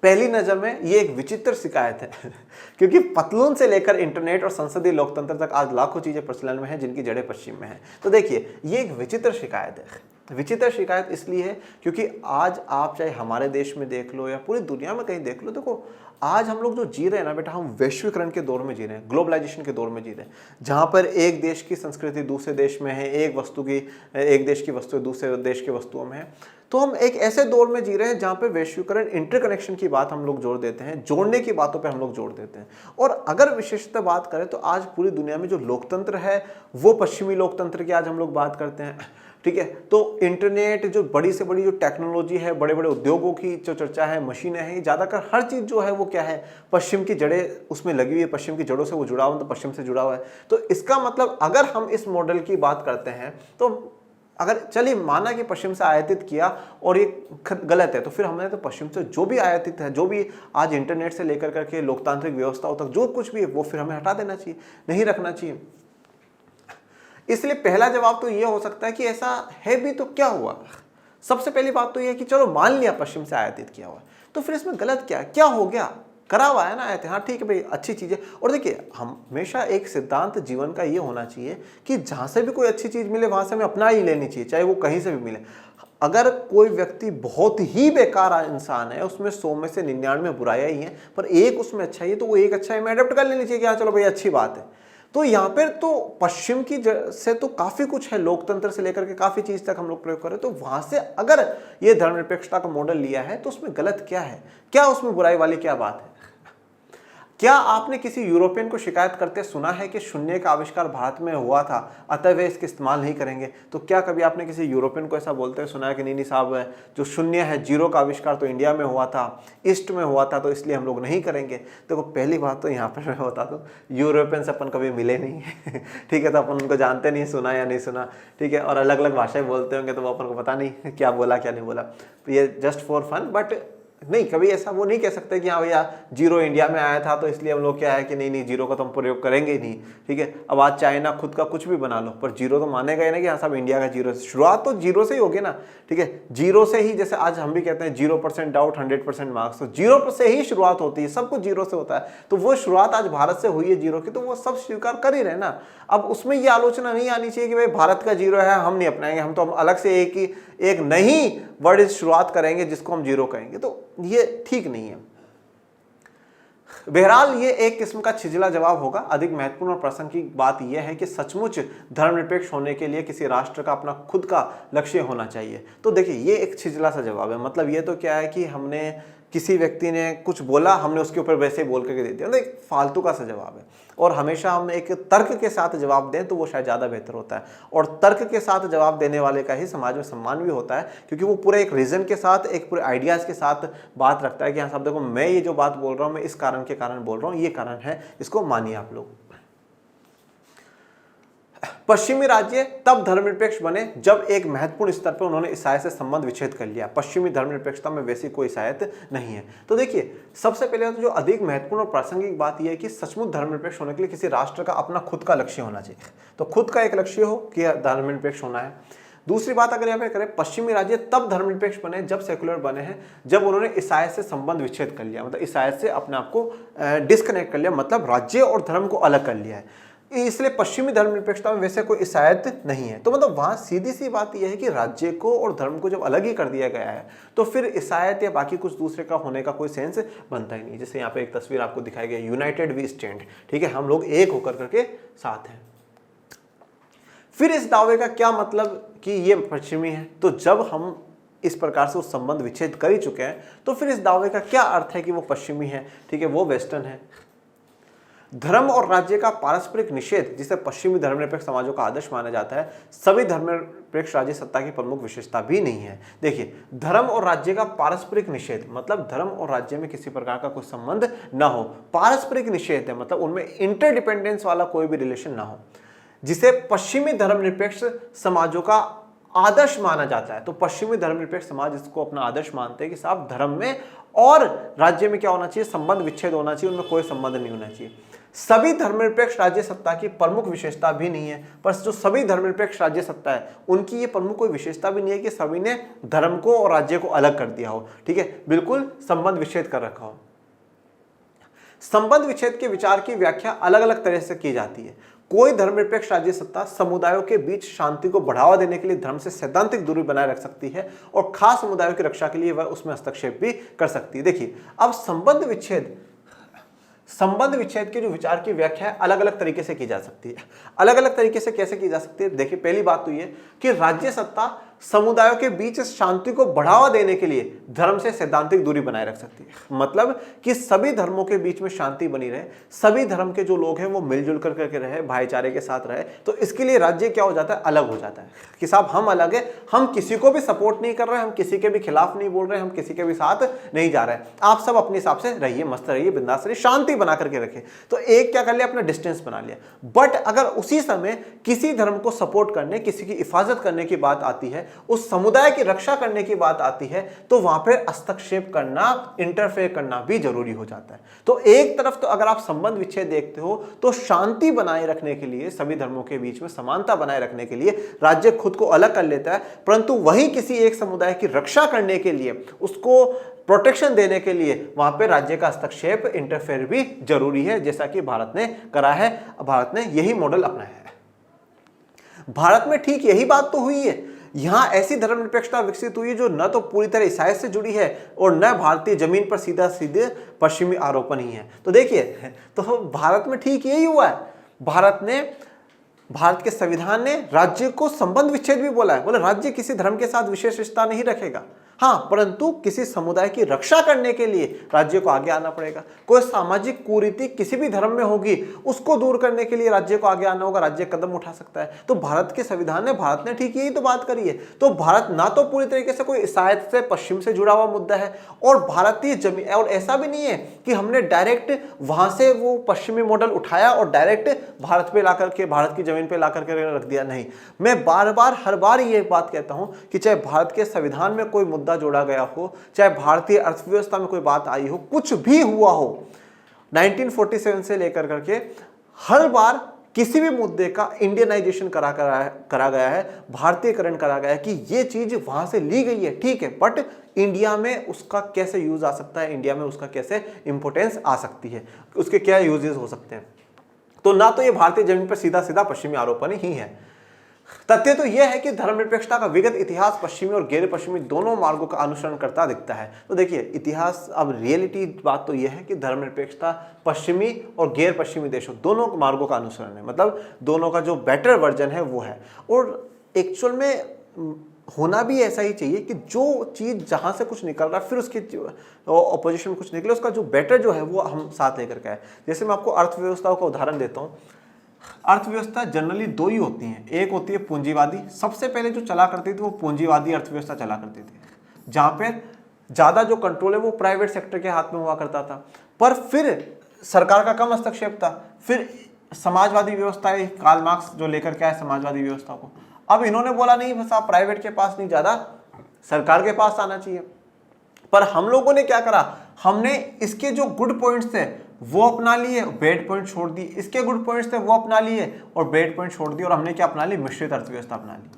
पहली नजर में ये एक विचित्र शिकायत है क्योंकि पतलून से लेकर इंटरनेट और संसदीय लोकतंत्र तक आज लाखों चीजें प्रचलन में हैं जिनकी जड़ें पश्चिम में हैं। तो देखिए ये एक विचित्र शिकायत है। विचित्र शिकायत इसलिए है क्योंकि आज आप चाहे हमारे देश में देख लो या पूरी दुनिया में कहीं देख लो, देखो आज हम लोग जो जी रहे हैं ना बेटा, हम वैश्वीकरण के दौर में जी रहे हैं, ग्लोबलाइजेशन के दौर में जी रहे हैं, जहाँ पर एक देश की संस्कृति दूसरे देश में है, एक देश की वस्तु दूसरे देश की वस्तुओं में है। तो हम एक ऐसे दौर में जी रहे हैं जहाँ पे वैश्वीकरण, इंटरकनेक्शन की बात हम लोग जोड़ देते हैं, जोड़ने की बातों पे हम लोग जोड़ देते हैं। और अगर विशेषतः बात करें तो आज पूरी दुनिया में जो लोकतंत्र है वो पश्चिमी लोकतंत्र की आज हम लोग बात करते हैं। ठीक है, तो इंटरनेट, जो बड़ी से बड़ी जो टेक्नोलॉजी है, बड़े बड़े उद्योगों की जो चर्चा है, मशीनें हैं, ज़्यादातर हर चीज़ जो है वो क्या है, पश्चिम की जड़ें उसमें लगी हुई है, पश्चिम की जड़ों से वो जुड़ा हुआ, तो पश्चिम से जुड़ा हुआ है। तो इसका मतलब अगर हम इस मॉडल की बात करते हैं तो अगर चलिए माना कि पश्चिम से आयातित किया और ये गलत है, तो फिर हमने तो पश्चिम से जो भी आयातित है, जो भी आज इंटरनेट से लेकर करके लोकतांत्रिक व्यवस्थाओं तक जो कुछ भी है वो फिर हमें हटा देना चाहिए, नहीं रखना चाहिए। इसलिए पहला जवाब तो ये हो सकता है कि ऐसा है भी तो क्या हुआ। सबसे पहली बात तो ये है कि चलो मान लिया पश्चिम से आयातित किया हुआ, तो फिर इसमें गलत क्या हो गया, करा हुआ है ना आयातित, हाँ ठीक है भाई, अच्छी चीज़ है। और देखिए हमेशा एक सिद्धांत जीवन का ये होना चाहिए कि जहाँ से भी कोई अच्छी चीज़ मिले वहाँ से हमें अपना ही लेनी चाहिए, चाहे वो कहीं से भी मिले। अगर कोई व्यक्ति बहुत ही बेकार इंसान है, उसमें 100 में से 99 बुराइयां ही हैं, पर एक उसमें अच्छा है, तो वो एक अच्छा है में अडॉप्ट कर लेनी चाहिए कि हाँ चलो भाई अच्छी बात है। तो यहाँ पर तो पश्चिम की से तो काफ़ी कुछ है, लोकतंत्र से लेकर के काफ़ी चीज़ तक हम लोग प्रयोग करें, तो वहाँ से अगर ये धर्मनिरपेक्षता का मॉडल लिया है तो उसमें गलत क्या है, क्या उसमें बुराई वाली क्या बात है। क्या आपने किसी यूरोपियन को शिकायत करते सुना है कि शून्य का आविष्कार भारत में हुआ था, अतः वे इसका इस्तेमाल नहीं करेंगे? तो क्या कभी आपने किसी यूरोपियन को ऐसा बोलते हुए सुना है कि नहीं नहीं साहब, जो शून्य है, जीरो का आविष्कार तो इंडिया में हुआ था, ईस्ट में हुआ था, तो इसलिए हम लोग नहीं करेंगे? देखो पहली बात तो यहाँ पर मैं बता दूँ, यूरोपियन से अपन कभी मिले नहीं है ठीक है, तो अपन उनको जानते नहीं, सुना या नहीं सुना, ठीक है, और अलग अलग भाषाएं बोलते होंगे तो वो अपन को पता नहीं क्या बोला क्या नहीं बोला, ये जस्ट फॉर फन। बट नहीं, कभी ऐसा वो नहीं कह सकते कि हाँ भैया जीरो इंडिया में आया था तो इसलिए हम लोग क्या है कि नहीं नहीं जीरो का तो हम प्रयोग करेंगे ही नहीं, ठीक है। अब आज चाइना खुद का कुछ भी बना लो पर जीरो तो मानेगा ही ना कि हाँ साहब इंडिया का जीरो, शुरुआत तो जीरो से ही होगी ना, ठीक है। जीरो से ही, जैसे आज हम भी कहते हैं 0% डाउट 100% मार्क्स, तो जीरो से ही शुरुआत होती है, सब कुछ जीरो से होता है। तो वो शुरुआत आज भारत से हुई है जीरो की, तो वो सब स्वीकार कर ही रहे ना। अब उसमें ये आलोचना नहीं आनी चाहिए कि भाई भारत का जीरो है हम नहीं अपनाएंगे, हम तो हम अलग से एक नई वर्ड शुरुआत करेंगे जिसको हम जीरो कहेंगे, तो ये ठीक नहीं है। बहरहाल ये एक किस्म का छिजला जवाब होगा। अधिक महत्वपूर्ण और प्रासंगिक बात यह है कि सचमुच धर्मनिरपेक्ष होने के लिए किसी राष्ट्र का अपना खुद का लक्ष्य होना चाहिए। तो देखिए ये एक छिजला सा जवाब है, मतलब ये तो क्या है कि हमने किसी व्यक्ति ने कुछ बोला, हमने उसके ऊपर वैसे ही बोल करके दे दिया, मतलब एक फालतू का सा जवाब है। और हमेशा हम एक तर्क के साथ जवाब दें तो वो शायद ज़्यादा बेहतर होता है, और तर्क के साथ जवाब देने वाले का ही समाज में सम्मान भी होता है, क्योंकि वो पूरे एक रीज़न के साथ, एक पूरे आइडियाज़ के साथ बात रखता है कि हाँ साहब देखो मैं ये जो बात बोल रहा हूँ मैं इस कारण के कारण बोल रहा हूँ, ये कारण है, इसको मानिए आप लोग। पश्चिमी राज्य तब धर्मनिरपेक्ष बने जब एक महत्वपूर्ण स्तर पर उन्होंने ईसाई से संबंध विच्छेद कर लिया। पश्चिमी धर्मनिरपेक्षता में वैसी कोई ईसाईयत नहीं है। तो देखिए सबसे पहले तो जो अधिक महत्वपूर्ण और प्रासंगिक बात यह है कि सचमुच धर्मनिरपेक्ष होने के लिए किसी राष्ट्र का अपना खुद का लक्ष्य होना चाहिए। तो खुद का एक लक्ष्य हो कि धर्मनिरपेक्ष होना है। दूसरी बात अगर यहाँ पे करें, पश्चिमी राज्य तब धर्मनिरपेक्ष बने जब सेकुलर बने हैं, जब उन्होंने ईसाई से संबंध विच्छेद कर लिया, मतलब ईसाई से अपने आप को डिस्कनेक्ट कर लिया, मतलब राज्य और धर्म को अलग कर लिया है। इसलिए पश्चिमी धर्मनिरपेक्षता में वैसे कोई ईसाईयत नहीं है। तो मतलब वहाँ सीधी सी बात यह है कि राज्य को और धर्म को जब अलग ही कर दिया गया है तो फिर ईसाईयत या बाकी कुछ दूसरे का होने का कोई सेंस बनता ही नहीं। जैसे यहाँ पे एक तस्वीर आपको दिखाई गई, यूनाइटेड वी स्टैंड, ठीक है, हम लोग एक होकर करके साथ हैं। फिर इस दावे का क्या मतलब कि ये पश्चिमी है? तो जब हम इस प्रकार से उस संबंध विच्छेद कर ही चुके हैं तो फिर इस दावे का क्या अर्थ है कि वो पश्चिमी है, ठीक है, वो वेस्टर्न है। धर्म और राज्य का पारस्परिक निषेध, जिसे पश्चिमी धर्मनिरपेक्ष समाजों का आदर्श माना जाता है, सभी धर्मनिरपेक्ष राज्य सत्ता की प्रमुख विशेषता भी नहीं है। देखिए धर्म और राज्य का पारस्परिक निषेध मतलब धर्म और राज्य में किसी प्रकार का कोई संबंध ना हो। पारस्परिक निषेध है मतलब उनमें इंटरडिपेंडेंस वाला कोई भी रिलेशन ना हो, जिसे पश्चिमी धर्मनिरपेक्ष समाजों का आदर्श माना जाता है। तो पश्चिमी धर्मनिरपेक्ष समाज इसको अपना आदर्श मानते हैं कि साहब धर्म में और राज्य में क्या होना चाहिए, संबंध विच्छेद होना चाहिए, उनमें कोई संबंध नहीं होना चाहिए। सभी धर्मनिरपेक्ष राज्य सत्ता की प्रमुख विशेषता भी नहीं है, पर जो सभी धर्मनिरपेक्ष राज्य सत्ता है उनकी ये प्रमुख कोई विशेषता भी नहीं है कि सभी ने धर्म को और राज्य को अलग कर दिया हो, ठीक है, बिल्कुल संबंध विच्छेद कर रखा हो। संबंध विच्छेद के विचार की व्याख्या अलग अलग तरह से की जाती है। कोई धर्मनिरपेक्ष राज्य सत्ता समुदायों के बीच शांति को बढ़ावा देने के लिए धर्म से सैद्धांतिक दूरी बनाए रख सकती है और खास समुदायों की रक्षा के लिए वह उसमें हस्तक्षेप भी कर सकती है। देखिए अब संबंध विच्छेद के जो विचार की व्याख्या है अलग अलग तरीके से की जा सकती है। अलग अलग तरीके से कैसे की जा सकती है? देखिए पहली बात तो ये कि राज्य सत्ता समुदायों के बीच शांति को बढ़ावा देने के लिए धर्म से सैद्धांतिक दूरी बनाए रख सकती है, मतलब कि सभी धर्मों के बीच में शांति बनी रहे, सभी धर्म के जो लोग हैं वो मिलजुल करके रहे, भाईचारे के साथ रहे। तो इसके लिए राज्य क्या हो जाता है, अलग हो जाता है कि साहब हम अलग है, हम किसी को भी सपोर्ट नहीं कर रहे, हम किसी के भी खिलाफ नहीं बोल रहे, हम किसी के भी साथ नहीं जा रहे, आप सब अपने हिसाब से रहिए, मस्त रहिए, बिंदास रहिए, शांति बना करके रखे। तो एक क्या कर लिया, अपना डिस्टेंस बना लिया। बट अगर उसी समय किसी धर्म को सपोर्ट करने, किसी की हिफाजत करने की बात आती है, उस समुदाय की रक्षा करने की बात आती है, तो वहां पर हस्तक्षेप करना, इंटरफेयर करना भी जरूरी हो जाता है। तो एक तरफ तो अगर आप संबंध विच्छेद देखते हो तो शांति बनाए रखने के लिए, सभी धर्मों के बीच में समानता बनाए रखने के लिए राज्य खुद को अलग कर लेता है, परंतु वही किसी एक समुदाय की रक्षा करने के लिए, उसको प्रोटेक्शन देने के लिए वहां पे राज्य का हस्तक्षेप, इंटरफेयर भी जरूरी है, जैसा कि भारत ने करा है। भारत ने यही मॉडल अपनाया है। भारत में ठीक यही बात तो हुई है। यहां ऐसी धर्मनिरपेक्षता विकसित हुई है जो न तो पूरी तरह ईसाई से जुड़ी है और न भारतीय जमीन पर सीधा सीधे पश्चिमी आरोपण ही है। तो देखिए, तो भारत में ठीक यही हुआ है। भारत के संविधान ने राज्य को संबंध विच्छेद भी बोला है, बोले राज्य किसी धर्म के साथ विशेष रिश्ता नहीं रखेगा। हाँ, परंतु किसी समुदाय की रक्षा करने के लिए राज्य को आगे आना पड़ेगा। कोई सामाजिक कुरीति किसी भी धर्म में होगी, उसको दूर करने के लिए राज्य को आगे आना होगा, राज्य कदम उठा सकता है। तो भारत के संविधान ने, भारत ने ठीक यही तो बात करी है। तो भारत ना तो पूरी तरीके से कोई ईसाइत से पश्चिम से जुड़ा हुआ मुद्दा है, और भारतीय जमीन, और ऐसा भी नहीं है कि हमने डायरेक्ट वहां से वो पश्चिमी मॉडल उठाया और डायरेक्ट भारत पे लाकर के, भारत की जमीन पे लाकर के रख दिया। नहीं, मैं बार बार हर बार ये बात कहता हूं कि चाहे भारत के संविधान में कोई मुद्दा जोड़ा गया हो, चाहे भारतीय अर्थव्यवस्था में कोई बात आई हो, कुछ भी हुआ हो, 1947 से लेकर करके हर बार किसी भी मुद्दे का इंडियनाइजेशन करा गया है, भारतीयकरण करा गया है कि ये चीज वहां से ली गई है, ठीक है, बट इंडिया में उसका कैसे यूज आ सकता है, इंडिया में उसका कैसे इंपोर्टेंस आ सकती है, उसके क्या यूजेस हो सकते हैं। तो ना तो ये भारतीय जमीन पर सीधा सीधा पश्चिमी आरोपण ही है। तथ्य तो यह है कि धर्मनिरपेक्षता का विगत इतिहास पश्चिमी और गैर पश्चिमी दोनों मार्गों का अनुसरण करता दिखता है। तो देखिए इतिहास, अब रियलिटी बात तो यह है कि धर्मनिरपेक्षता पश्चिमी और गैर पश्चिमी देशों दोनों मार्गों का अनुसरण है, मतलब दोनों का जो बेटर वर्जन है वो है। और एक्चुअल में होना भी ऐसा ही चाहिए कि जो चीज जहां से कुछ निकल रहा है, फिर उसकी ऑपोजिशन में कुछ निकले, उसका जो बेटर जो है वो हम साथ लेकर के आए। जैसे मैं आपको अर्थव्यवस्था का उदाहरण देता हूँ। अर्थव्यवस्था जनरली दो ही होती हैं, एक होती है पूंजीवादी। सबसे पहले जो चला करती थी वो पूंजीवादी अर्थव्यवस्था चला करती थी, जहां पे ज्यादा जो कंट्रोल है वो प्राइवेट सेक्टर के हाथ में हुआ करता था, पर फिर सरकार का कम हस्तक्षेप था। फिर समाजवादी व्यवस्था है, कार्ल मार्क्स जो लेकर के आए समाजवादी व्यवस्था को। अब इन्होंने बोला नहीं, बस आप प्राइवेट के पास नहीं, ज्यादा सरकार के पास आना चाहिए। पर हम लोगों ने क्या करा, हमने इसके जो गुड पॉइंट्स थे वो अपना लिए, बैड पॉइंट छोड़ दी, इसके गुड पॉइंट्स थे वो अपना लिए और बैड पॉइंट छोड़ दिए, और हमने क्या अपना ली, मिश्रित अर्थव्यवस्था अपना ली,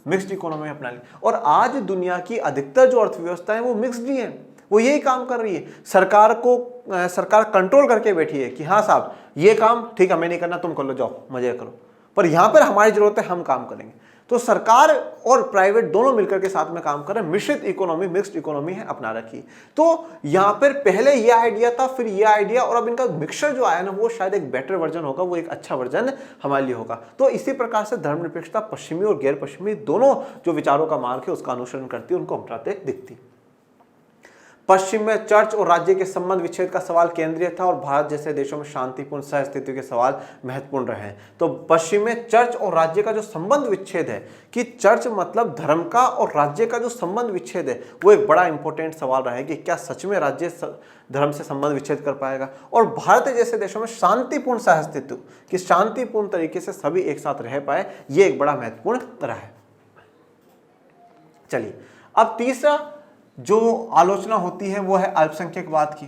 मिक्स्ड इकोनॉमी अपना ली। और आज दुनिया की अधिकतर जो अर्थव्यवस्था है वो मिक्स्ड ही है, वो यही काम कर रही है। सरकार कंट्रोल करके बैठी है कि हाँ साहब ये काम ठीक हमें नहीं करना, तुम कर लो, जाओ मजे करो, पर यहां पर हमारी जरूरत है, हम काम करेंगे। तो सरकार और प्राइवेट दोनों मिलकर के साथ में काम कर रहे हैं, मिश्रित इकोनॉमी, मिक्स्ड इकोनॉमी है अपना रखी। तो यहां पर पहले ये आइडिया था, फिर ये आइडिया, और अब इनका मिक्सचर जो आया ना वो शायद एक बेटर वर्जन होगा, वो एक अच्छा वर्जन हमारे लिए होगा। तो इसी प्रकार से धर्मनिरपेक्षता पश्चिमी और गैर पश्चिमी दोनों जो विचारों का मार्ग है उसका अनुसरण करती है, उनको अपनाते दिखती। पश्चिम में चर्च और राज्य के संबंध विच्छेद का सवाल केंद्रीय था, और भारत जैसे देशों में शांतिपूर्ण सहअस्तित्व के सवाल महत्वपूर्ण रहे। तो पश्चिम में चर्च और राज्य का जो संबंध विच्छेद है, कि चर्च मतलब धर्म का, और राज्य का जो संबंध विच्छेद है वो एक बड़ा इंपॉर्टेंट सवाल रहा है कि क्या सच में राज्य धर्म से संबंध विच्छेद कर पाएगा। और भारत जैसे देशों में शांतिपूर्ण सहअस्तित्व, कि शांतिपूर्ण तरीके से सभी एक साथ रह पाए, ये एक बड़ा महत्वपूर्ण रहा है। चलिए अब तीसरा जो आलोचना होती है वो है अल्पसंख्यकवाद की,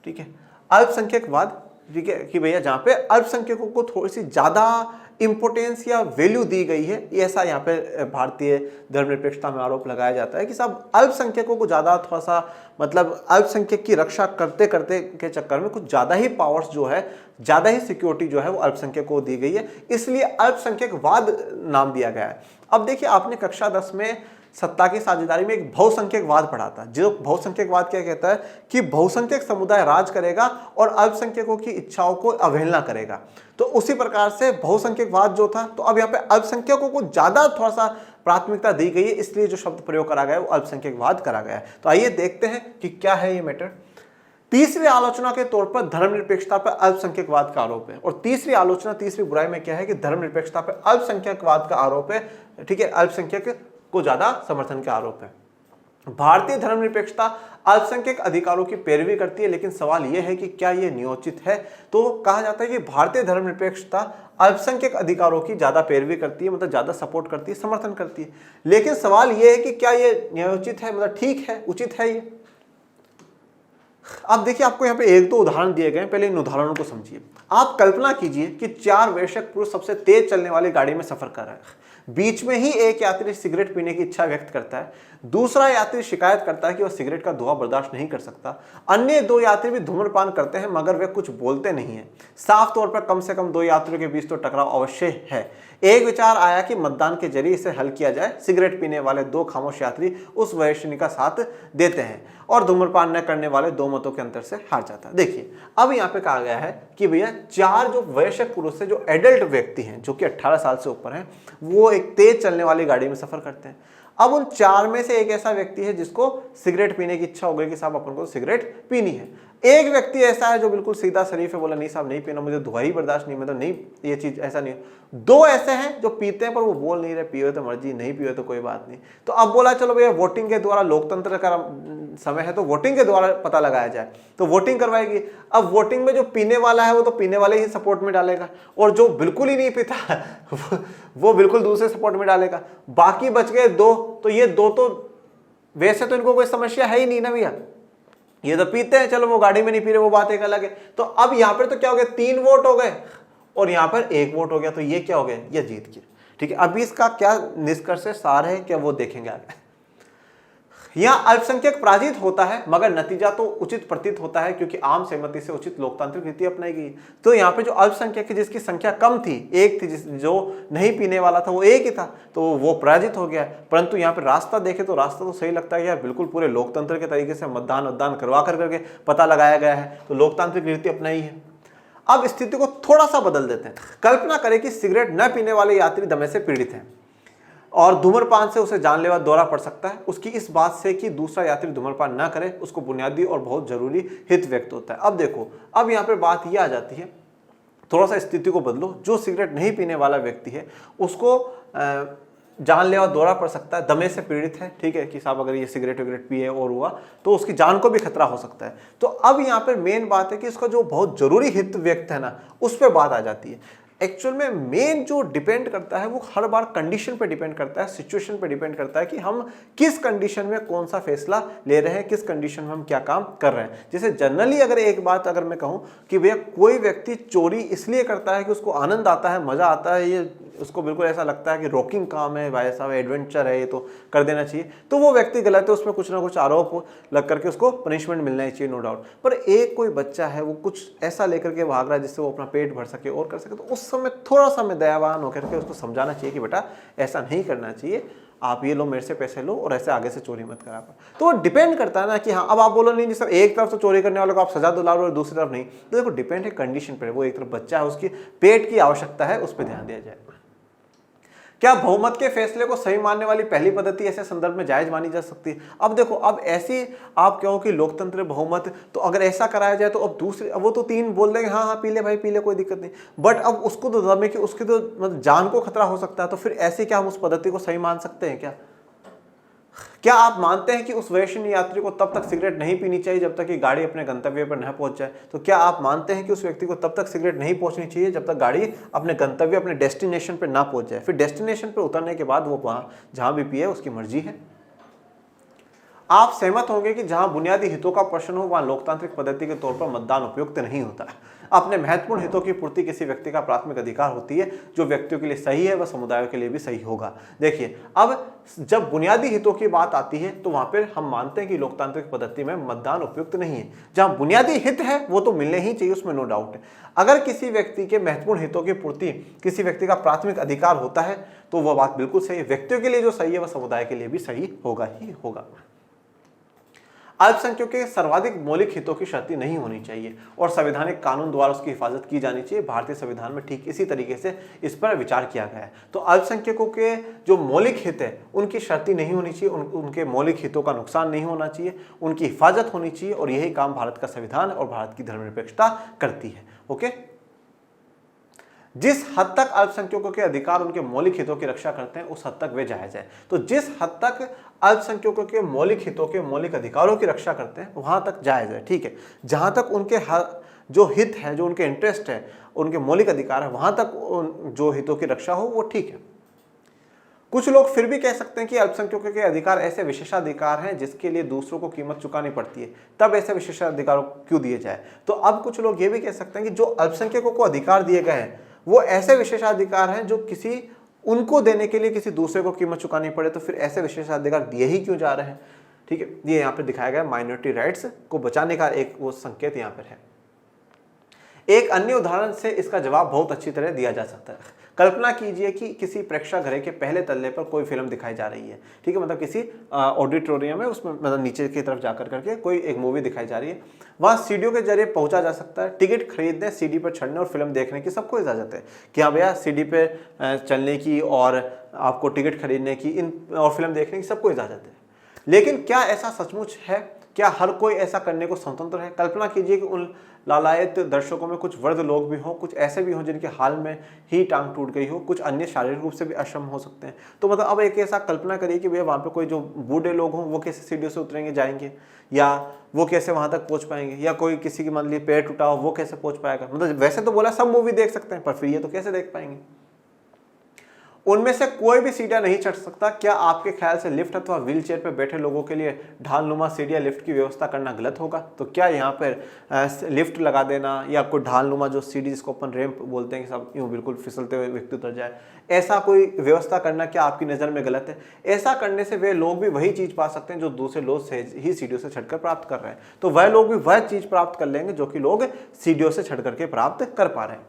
ठीक है। अल्पसंख्यकवाद, ठीक है, कि भैया जहां पे अल्पसंख्यकों को थोड़ी सी ज्यादा इंपोर्टेंस या वैल्यू दी गई है, ऐसा यहाँ पे भारतीय धर्मनिरपेक्षता में आरोप लगाया जाता है कि साहब अल्पसंख्यकों को ज्यादा थोड़ा सा, मतलब अल्पसंख्यक की रक्षा करते करते के चक्कर में कुछ ज्यादा ही पावर्स जो है, ज्यादा ही सिक्योरिटी जो है वो अल्पसंख्यकों को दी गई है, इसलिए अल्पसंख्यकवाद नाम दिया गया है। अब देखिए आपने कक्षा 10 में सत्ता की साझेदारी में एक बहुसंख्यकवाद पढ़ा था। जो बहुसंख्यकवाद क्या कहता है कि बहुसंख्यक समुदाय राज करेगा और अल्पसंख्यकों की इच्छाओं को अवहेलना करेगा। तो उसी प्रकार से बहुसंख्यकवाद जो था, तो अब यहाँ पे अल्पसंख्यकों को ज्यादा थोड़ा सा प्राथमिकता दी गई है, इसलिए जो शब्द प्रयोग करा गया है वो अल्पसंख्यकवाद करा गया है। तो आइए देखते हैं कि क्या है ये मैटर। तीसरी आलोचना के तौर पर धर्मनिरपेक्षता पर अल्पसंख्यकवाद का आरोप है, और तीसरी आलोचना, तीसरी बुराई में क्या है कि धर्मनिरपेक्षता पर अल्पसंख्यकवाद का आरोप है, ठीक है, अल्पसंख्यक को ज्यादा समर्थन का आरोप है। भारतीय धर्मनिरपेक्षता अल्पसंख्यक अधिकारों की पैरवी करती है, लेकिन सवाल यह है कि क्या यह न्योचित है। तो कहा जाता है कि भारतीय धर्मनिरपेक्षता अल्पसंख्यक अधिकारों की ज्यादा पैरवी करती है, मतलब ज्यादा सपोर्ट करती है, समर्थन करती है, लेकिन सवाल यह है कि क्या यह न्योचित है, मतलब ठीक है, उचित है ये। अब देखिए आपको यहाँ पे एक दो उदाहरण दिए गए हैं, पहले इन उदाहरणों को समझिए। आप कल्पना कीजिए कि 4 वयस्क पुरुष सबसे तेज चलने वाली गाड़ी में सफर कर रहे हैं। बीच में ही एक यात्री सिगरेट पीने की इच्छा व्यक्त करता है, दूसरा यात्री शिकायत करता है कि वह सिगरेट का धुआं बर्दाश्त नहीं कर सकता। अन्य 2 यात्री भी धूम्रपान करते हैं मगर वे कुछ बोलते नहीं हैं। साफ तौर पर कम से कम 2 यात्रियों के बीच तो टकराव अवश्य है। एक विचार आया कि मतदान के जरिए इसे हल किया जाए। सिगरेट पीने वाले 2 खामोश यात्री उस वयस्क का साथ देते हैं और धूम्रपान न करने वाले 2 मतों के अंतर से हार जाता है। देखिए अब यहाँ पे कहा गया है कि भैया 4 जो वयस्क पुरुष है, जो एडल्ट व्यक्ति हैं, जो कि 18 साल से ऊपर हैं, वो एक तेज चलने वाली गाड़ी में सफर करते हैं। अब उन 4 में से एक ऐसा व्यक्ति है जिसको सिगरेट पीने की इच्छा हो गई कि साहब अपन को सिगरेट पीनी है। एक व्यक्ति ऐसा है जो बिल्कुल सीधा शरीफ है, बोला नहीं साहब नहीं पीना, मुझे धुआं ही बर्दाश्त नहीं, मतलब नहीं ये चीज ऐसा नहीं। 2 ऐसे हैं जो पीते हैं पर वो बोल नहीं रहे, पियो तो मर्जी, नहीं पियो तो कोई बात नहीं। तो अब बोला चलो भैया वोटिंग के द्वारा, लोकतंत्र का समय है तो वोटिंग के द्वारा पता लगाया जाए, तो वोटिंग करवाएगी। अब वोटिंग में जो पीने वाला है वो तो पीने वाले ही सपोर्ट में डालेगा, और जो बिल्कुल ही नहीं पीता वो बिल्कुल दूसरे सपोर्ट में डालेगा। बाकी बच गए 2, तो ये 2 तो वैसे तो इनको कोई समस्या है ही नहीं ना भैया, ये तो पीते हैं, चलो वो गाड़ी में नहीं पी रहे वो बात एक अलग है। तो अब यहां पर तो क्या हो गया, 3 वोट हो गए और यहां पर 1 वोट हो गया, तो ये क्या हो गया, ये जीत गया। ठीक है, अभी इसका क्या निष्कर्ष है, सार है क्या, वो देखेंगे आगे। यहां अल्पसंख्यक पराजित होता है मगर नतीजा तो उचित प्रतीत होता है क्योंकि आम सहमति से उचित लोकतांत्रिक नीति अपनाई गई। तो यहाँ पे जो अल्पसंख्यक जिसकी संख्या कम थी, 1 थी, जो नहीं पीने वाला था वो 1 ही था, तो वो पराजित हो गया। परंतु यहाँ पे रास्ता देखे तो रास्ता तो सही लगता है यार, बिल्कुल पूरे लोकतंत्र के तरीके से मतदान करवा करके पता लगाया गया है, तो लोकतांत्रिक नीति अपनाई है। अब स्थिति को थोड़ा सा बदल देते हैं। कल्पना करें कि सिगरेट न पीने वाले यात्री दमे से पीड़ित हैं और धूम्रपान से उसे जानलेवा दौरा पड़ सकता है। उसकी इस बात से कि दूसरा यात्री धूम्रपान ना करे उसको बुनियादी और बहुत जरूरी हित व्यक्त होता है। अब देखो, अब यहाँ पे बात यह आ जाती है, थोड़ा सा स्थिति को बदलो। जो सिगरेट नहीं पीने वाला व्यक्ति है उसको जानलेवा दौरा पड़ सकता है, दमे से पीड़ित है, ठीक है, कि साहब अगर ये सिगरेट वगैरह पिए और हुआ तो उसकी जान को भी खतरा हो सकता है। तो अब यहाँ पर मेन बात है कि इसका जो बहुत जरूरी हित व्यक्त है ना, उस पर बात आ जाती है। एक्चुअल में मेन जो डिपेंड करता है वो हर बार कंडीशन पे डिपेंड करता है, सिचुएशन पे डिपेंड करता है कि हम किस कंडीशन में कौन सा फैसला ले रहे हैं, किस कंडीशन में हम क्या काम कर रहे हैं। जैसे जनरली अगर एक बात अगर मैं कहूं कि भैया कोई व्यक्ति चोरी इसलिए करता है कि उसको आनंद आता है, मजा आता है, ये उसको बिल्कुल ऐसा लगता है कि रॉकिंग काम है भाई साहब, एडवेंचर है, ये तो कर देना चाहिए, तो वो व्यक्ति गलत है, उसमें कुछ ना कुछ आरोप लग करके उसको पनिशमेंट मिलना ही चाहिए, नो डाउट। पर एक कोई बच्चा है वो कुछ ऐसा लेकर के भाग रहा है जिससे वो अपना पेट भर सके और कर सके, तो उस समय थोड़ा सा मैं दयावान होकर के उसको समझाना चाहिए कि बेटा ऐसा नहीं करना चाहिए, आप ये लो मेरे से पैसे लो और ऐसे आगे से चोरी मत करा। तो वो डिपेंड करता है ना कि हाँ, अब आप बोलो नहीं सर एक तरफ तो चोरी करने वाले को आप सजा दिला रहे हो और दूसरी तरफ नहीं, तो देखो डिपेंड है कंडीशन पर। वो एक तरफ बच्चा है, उसकी पेट की आवश्यकता है, उस पर ध्यान दिया जाए। क्या बहुमत के फैसले को सही मानने वाली पहली पद्धति ऐसे संदर्भ में जायज मानी जा सकती है? अब देखो, अब ऐसी आप कहो कि लोकतंत्र बहुमत, तो अगर ऐसा कराया जाए तो अब दूसरे, अब वो तो 3 बोल देंगे हाँ हाँ पी ले भाई पी ले, कोई दिक्कत नहीं, बट अब उसको तो दमे कि उसकी तो मतलब जान को खतरा हो सकता है, तो फिर ऐसे क्या हम उस पद्धति को सही मान सकते हैं? क्या आप मानते हैं कि उस वैश्य यात्री को तब तक सिगरेट नहीं पीनी चाहिए जब तक कि गाड़ी अपने गंतव्य पर न पहुंच जाए? तो क्या आप मानते हैं कि उस व्यक्ति को तब तक सिगरेट नहीं पहुंचनी चाहिए जब तक गाड़ी अपने गंतव्य, अपने डेस्टिनेशन पर ना पहुंच जाए? फिर डेस्टिनेशन पर उतरने के बाद वो वहां जहां भी पिए उसकी मर्जी है। आप सहमत होंगे कि जहां बुनियादी हितों का प्रश्न हो वहां लोकतांत्रिक पद्धति के तौर पर मतदान उपयुक्त नहीं होता है। अपने महत्वपूर्ण हितों की पूर्ति किसी व्यक्ति का प्राथमिक अधिकार होती है, जो व्यक्तियों के लिए सही है वह समुदायों के लिए भी सही होगा। देखिए, अब जब बुनियादी हितों की बात आती है तो वहां पर हम मानते हैं कि लोकतांत्रिक पद्धति में मतदान उपयुक्त नहीं है। जहां बुनियादी हित है वो तो मिलने ही चाहिए, उसमें नो डाउट है। अगर किसी व्यक्ति के महत्वपूर्ण हितों की पूर्ति किसी व्यक्ति का प्राथमिक अधिकार होता है तो वह बात बिल्कुल सही है, व्यक्तियों के लिए जो सही है वह समुदाय के लिए भी सही होगा ही होगा। अल्पसंख्यकों के सर्वाधिक मौलिक हितों की क्षति नहीं होनी चाहिए और संवैधानिक कानून द्वारा उसकी हिफाजत की जानी चाहिए। भारतीय संविधान में ठीक इसी तरीके से इस पर विचार किया गया है। तो अल्पसंख्यकों के जो मौलिक हित है उनकी क्षति नहीं होनी चाहिए, उनके मौलिक हितों का नुकसान नहीं होना चाहिए, उनकी हिफाजत होनी चाहिए, और यही काम भारत का संविधान और भारत की धर्मनिरपेक्षता करती है। ओके, जिस हद तक अल्पसंख्यकों के अधिकार उनके मौलिक हितों की रक्षा करते हैं उस हद तक वे जायज है। तो जिस हद तक अल्पसंख्यकों के मौलिक हितों के, मौलिक अधिकारों की रक्षा करते हैं वहां तक जायज है, ठीक है। जहां तक उनके जो हित है, जो उनके इंटरेस्ट है, उनके मौलिक अधिकार है, वहां तक जो हितों की रक्षा हो वो ठीक है। कुछ लोग फिर भी कह सकते हैं कि अल्पसंख्यकों के अधिकार ऐसे विशेषाधिकार हैं जिसके लिए दूसरों को कीमत चुकानी पड़ती है, तब ऐसे विशेषाधिकार क्यों दिए जाए? तो अब कुछ लोग ये भी कह सकते हैं कि जो अल्पसंख्यकों को अधिकार दिए गए हैं वो ऐसे विशेषाधिकार हैं जो किसी उनको देने के लिए किसी दूसरे को कीमत चुकानी पड़े, तो फिर ऐसे विशेषाधिकार दिए ही क्यों जा रहे हैं? ठीक है, ये यहाँ पे दिखाया गया माइनॉरिटी राइट्स को बचाने का एक वो संकेत यहाँ पर है। एक अन्य उदाहरण से इसका जवाब बहुत अच्छी तरह दिया जा सकता है। कल्पना कीजिए कि किसी प्रेक्षागृह के पहले तल्ले पर कोई फिल्म दिखाई जा रही है, ठीक है, मतलब किसी ऑडिटोरियम है, उसमें मतलब नीचे की तरफ जाकर करके कोई एक मूवी दिखाई जा रही है। वहाँ सीडीओ के जरिए पहुंचा जा सकता है। टिकट खरीदने, सीडी पर चढ़ने और फिल्म देखने की सबको इजाज़त है कि हाँ भैया सीडी पे चलने की और आपको टिकट खरीदने की और फिल्म देखने की सबको इजाज़त है। लेकिन क्या ऐसा सचमुच है? क्या हर कोई ऐसा करने को स्वतंत्र है? कल्पना कीजिए कि उन लालायत दर्शकों में कुछ वृद्ध लोग भी हों, कुछ ऐसे भी हों जिनके हाल में ही टांग टूट गई हो, कुछ अन्य शारीरिक रूप से भी अक्षम हो सकते हैं। तो मतलब अब एक ऐसा कल्पना करिए कि भैया वहाँ पे कोई जो बूढ़े लोग हों वो कैसे सीढ़ियों से उतरेंगे, जाएंगे, या वो कैसे वहाँ तक पहुँच पाएंगे, या कोई किसी की मान लीजिए पैर टूटा हो वो कैसे पहुँच पाएगा। मतलब वैसे तो बोला सब मूवी देख सकते हैं, पर फिर ये तो कैसे देख पाएंगे? उनमें से कोई भी सीढ़ियां नहीं चढ़ सकता। क्या आपके ख्याल से लिफ्ट अथवा व्हीलचेयर पर बैठे लोगों के लिए ढालनुमा सीढ़ियां लिफ्ट की व्यवस्था करना गलत होगा? तो क्या यहाँ पर लिफ्ट लगा देना या कोई ढालनुमा जो सीढ़ी जिसको अपन रैंप बोलते हैं कि सब यूँ बिल्कुल फिसलते हुए व्यक्ति उतर जाए, ऐसा कोई व्यवस्था करना क्या आपकी नज़र में गलत है? ऐसा करने से वे लोग भी वही चीज़ पा सकते हैं जो दूसरे लोग सहज ही सीढ़ियों से चढ़कर प्राप्त कर रहे हैं। तो वह लोग भी वह चीज़ प्राप्त कर लेंगे जो कि लोग सीढ़ियों से चढ़ करके प्राप्त कर पा रहे हैं।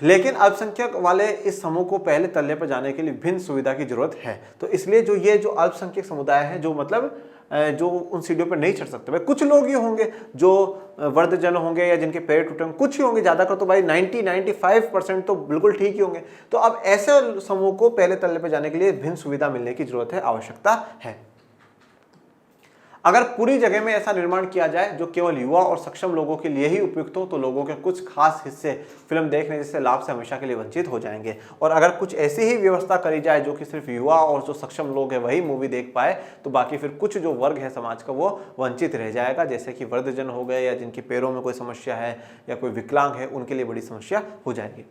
लेकिन अल्पसंख्यक वाले इस समूह को पहले तल्ले पर जाने के लिए भिन्न सुविधा की जरूरत है। तो इसलिए जो अल्पसंख्यक समुदाय है, जो मतलब जो उन सीढ़ियों पर नहीं चढ़ सकते, भाई कुछ लोग ही होंगे जो वृद्धजन होंगे या जिनके पैर टूटे होंगे, कुछ ही होंगे, ज्यादा कर तो भाई 90-95% तो बिल्कुल ठीक ही होंगे। तो अब ऐसे समूह को पहले तल्ले पर जाने के लिए भिन्न सुविधा मिलने की जरूरत है, आवश्यकता है। अगर पूरी जगह में ऐसा निर्माण किया जाए जो केवल युवा और सक्षम लोगों के लिए ही उपयुक्त हो, तो लोगों के कुछ खास हिस्से फिल्म देखने जैसे लाभ से हमेशा के लिए वंचित हो जाएंगे। और अगर कुछ ऐसी ही व्यवस्था करी जाए जो कि सिर्फ युवा और जो सक्षम लोग हैं वही मूवी देख पाए, तो बाकी फिर कुछ जो वर्ग है समाज का वो वंचित रह जाएगा, जैसे कि वृद्धजन हो गए या जिनके पैरों में कोई समस्या है या कोई विकलांग है, उनके लिए बड़ी समस्या हो जाएगी।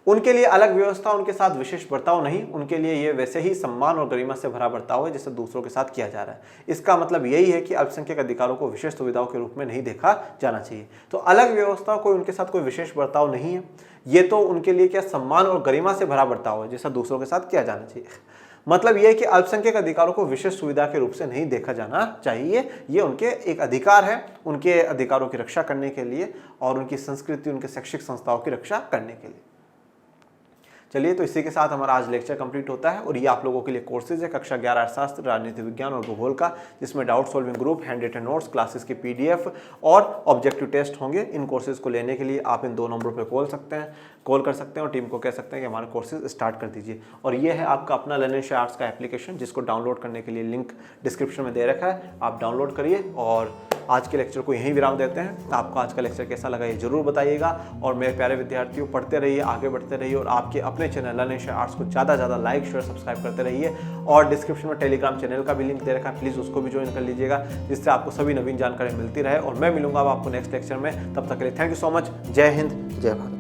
उनके लिए अलग व्यवस्था, उनके साथ विशेष बर्ताव नहीं, उनके लिए ये वैसे ही सम्मान और गरिमा से भरा बर्ताव है जैसे दूसरों के साथ किया जा रहा है। इसका मतलब यही है कि अल्पसंख्यक अधिकारों को विशेष सुविधाओं के रूप में नहीं देखा जाना चाहिए। तो अलग व्यवस्था, कोई उनके साथ कोई विशेष बर्ताव नहीं है, ये तो उनके लिए क्या सम्मान और गरिमा से भरा बर्ताव है जैसा दूसरों के साथ किया जाना चाहिए। मतलब यह है कि अल्पसंख्यक अधिकारों को विशेष सुविधा के रूप से नहीं देखा जाना चाहिए। ये उनके एक अधिकार है, उनके अधिकारों की रक्षा करने के लिए और उनकी संस्कृति, उनके शैक्षिक संस्थाओं की रक्षा करने के लिए। चलिए, तो इसी के साथ हमारा आज लेक्चर कंप्लीट होता है और ये आप लोगों के लिए कोर्सेज है कक्षा 11 अर्थशास्त्र, राजनीति विज्ञान और भूगोल का, जिसमें doubt solving group, hand written notes, classes की PDF और ऑब्जेक्टिव टेस्ट होंगे। इन कोर्सेज को लेने के लिए आप इन 2 नंबरों पर कॉल कर सकते हैं और टीम को कह सकते हैं कि हमारे कोर्सेज स्टार्ट कर दीजिए। और ये है आपका अपना लर्निंग आर्ट्स का एप्लीकेशन, जिसको डाउनलोड करने के लिए लिंक डिस्क्रिप्शन में दे रखा है, आप डाउनलोड करिए। और आज के लेक्चर को यहीं विराम देते हैं। आपको आज का लेक्चर कैसा लगा ये जरूर बताइएगा। और मेरे प्यारे विद्यार्थियों, पढ़ते रहिए, आगे बढ़ते रहिए और आपके अपने चैनल लर्निंग आर्ट्स को ज़्यादा लाइक, शेयर, सब्सक्राइब करते रहिए। और डिस्क्रिप्शन में टेलीग्राम चैनल का भी लिंक दे रखा है, प्लीज़ उसको भी ज्वाइन कर लीजिएगा, जिससे आपको सभी नवीन जानकारी मिलती रहे। और मैं मिलूंगा आपको नेक्स्ट लेक्चर में, तब तक के लिए थैंक यू सो मच। जय हिंद, जय भारत।